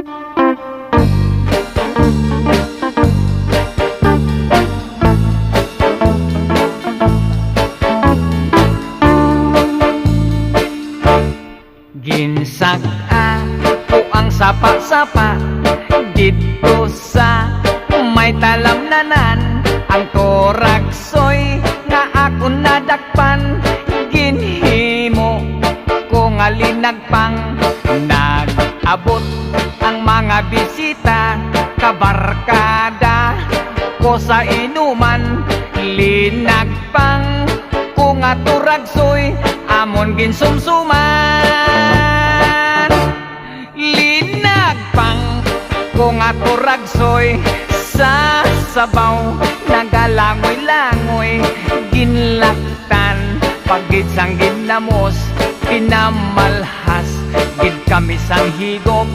Ginsaka ko ang sapa-sapa dito sa may talamnanan. Ang toraksoy nga ako nadakpan, ginhimo ko nga linagpang. Nag-abot ang mga bisita, kabarkada ko sa inuman. Linagpang ko nga turagsoy, amon ginsumsuman. Linagpang ko nga turagsoy, sa sabaw nagalangoy-langoy. Ginlaktan pagid sang ginamos, pinamalhas gid kami sang higop